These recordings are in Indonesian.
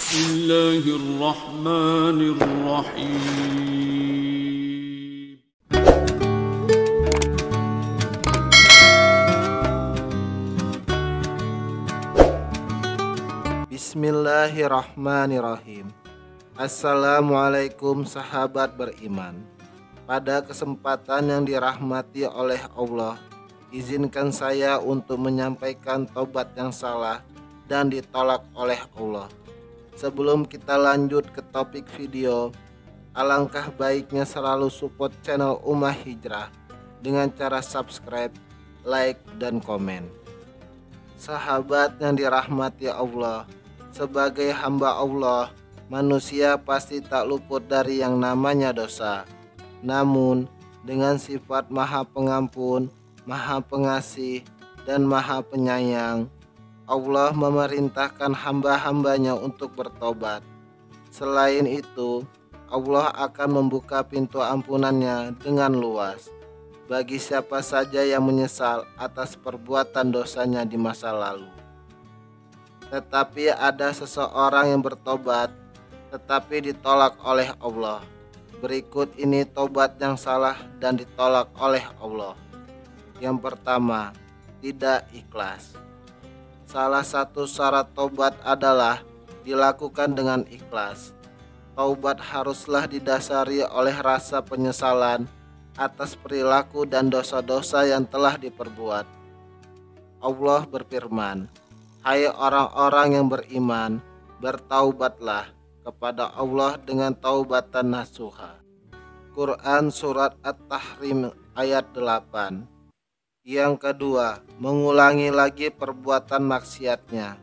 Bismillahirrahmanirrahim. Bismillahirrahmanirrahim. Assalamualaikum sahabat beriman. Pada kesempatan yang dirahmati oleh Allah, izinkan saya untuk menyampaikan tobat yang salah dan ditolak oleh Allah. Sebelum kita lanjut ke topik video, alangkah baiknya selalu support channel Ummah Hijrah dengan cara subscribe, like, dan komen. Sahabat yang dirahmati Allah, sebagai hamba Allah, manusia pasti tak luput dari yang namanya dosa. Namun, dengan sifat Maha Pengampun, Maha Pengasih, dan Maha Penyayang, Allah memerintahkan hamba-hambanya untuk bertobat. Selain itu, Allah akan membuka pintu ampunannya dengan luas bagi siapa saja yang menyesal atas perbuatan dosanya di masa lalu. Tetapi ada seseorang yang bertobat tetapi ditolak oleh Allah. Berikut ini tobat yang salah dan ditolak oleh Allah. Yang pertama, tidak ikhlas. Salah satu syarat tobat adalah dilakukan dengan ikhlas. Taubat haruslah didasari oleh rasa penyesalan atas perilaku dan dosa-dosa yang telah diperbuat. Allah berfirman, "Hai orang-orang yang beriman, bertaubatlah kepada Allah dengan taubatan nasuha." Quran Surat At-Tahrim ayat 8. Yang kedua, mengulangi lagi perbuatan maksiatnya.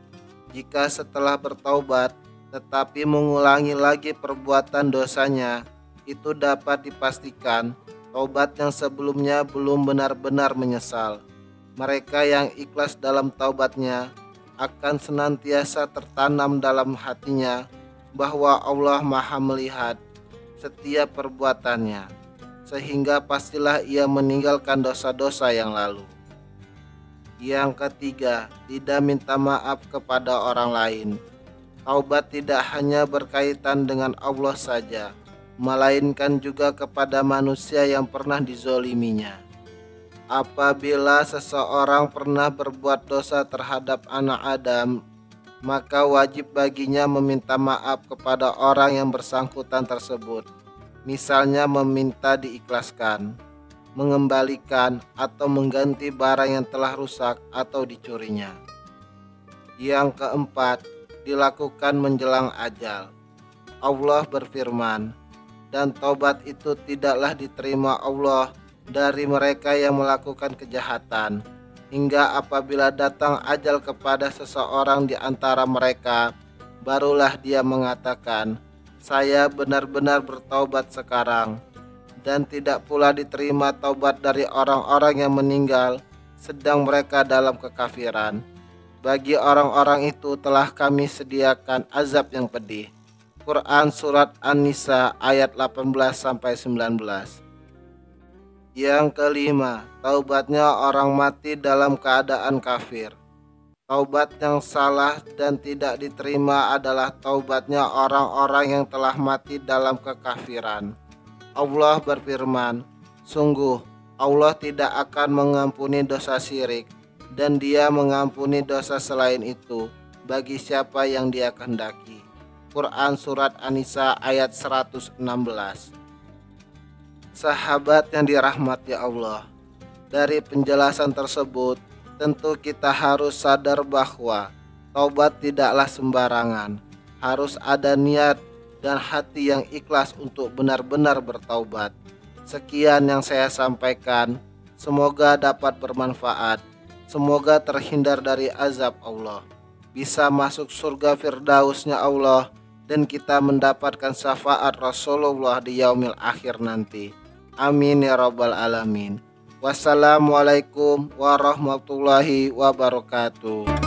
Jika setelah bertaubat tetapi mengulangi lagi perbuatan dosanya, itu dapat dipastikan taubat yang sebelumnya belum benar-benar menyesal. Mereka yang ikhlas dalam taubatnya akan senantiasa tertanam dalam hatinya bahwa Allah Maha melihat setiap perbuatannya, sehingga pastilah ia meninggalkan dosa-dosa yang lalu. Yang ketiga, tidak minta maaf kepada orang lain. Taubat tidak hanya berkaitan dengan Allah saja, melainkan juga kepada manusia yang pernah dizoliminya. Apabila seseorang pernah berbuat dosa terhadap anak Adam, maka wajib baginya meminta maaf kepada orang yang bersangkutan tersebut. Misalnya meminta diikhlaskan, mengembalikan, atau mengganti barang yang telah rusak atau dicurinya. Yang keempat, dilakukan menjelang ajal. Allah berfirman, "Dan taubat itu tidaklah diterima Allah dari mereka yang melakukan kejahatan, hingga apabila datang ajal kepada seseorang di antara mereka, barulah dia mengatakan, 'Saya benar-benar bertaubat sekarang,' dan tidak pula diterima taubat dari orang-orang yang meninggal sedang mereka dalam kekafiran. Bagi orang-orang itu telah kami sediakan azab yang pedih." Quran Surat An-Nisa ayat 18-19. Yang kelima, taubatnya orang mati dalam keadaan kafir. Taubat yang salah dan tidak diterima adalah taubatnya orang-orang yang telah mati dalam kekafiran. Allah berfirman, "Sungguh, Allah tidak akan mengampuni dosa syirik, dan Dia mengampuni dosa selain itu bagi siapa yang Dia kehendaki." Quran Surat An-Nisa ayat 116. Sahabat yang dirahmati Allah, dari penjelasan tersebut, tentu kita harus sadar bahwa taubat tidaklah sembarangan. Harus ada niat dan hati yang ikhlas untuk benar-benar bertaubat. Sekian yang saya sampaikan, semoga dapat bermanfaat. Semoga terhindar dari azab Allah, bisa masuk surga firdausnya Allah, dan kita mendapatkan syafaat Rasulullah di yaumil akhir nanti. Amin ya rabbal alamin. Wassalamualaikum warahmatullahi wabarakatuh.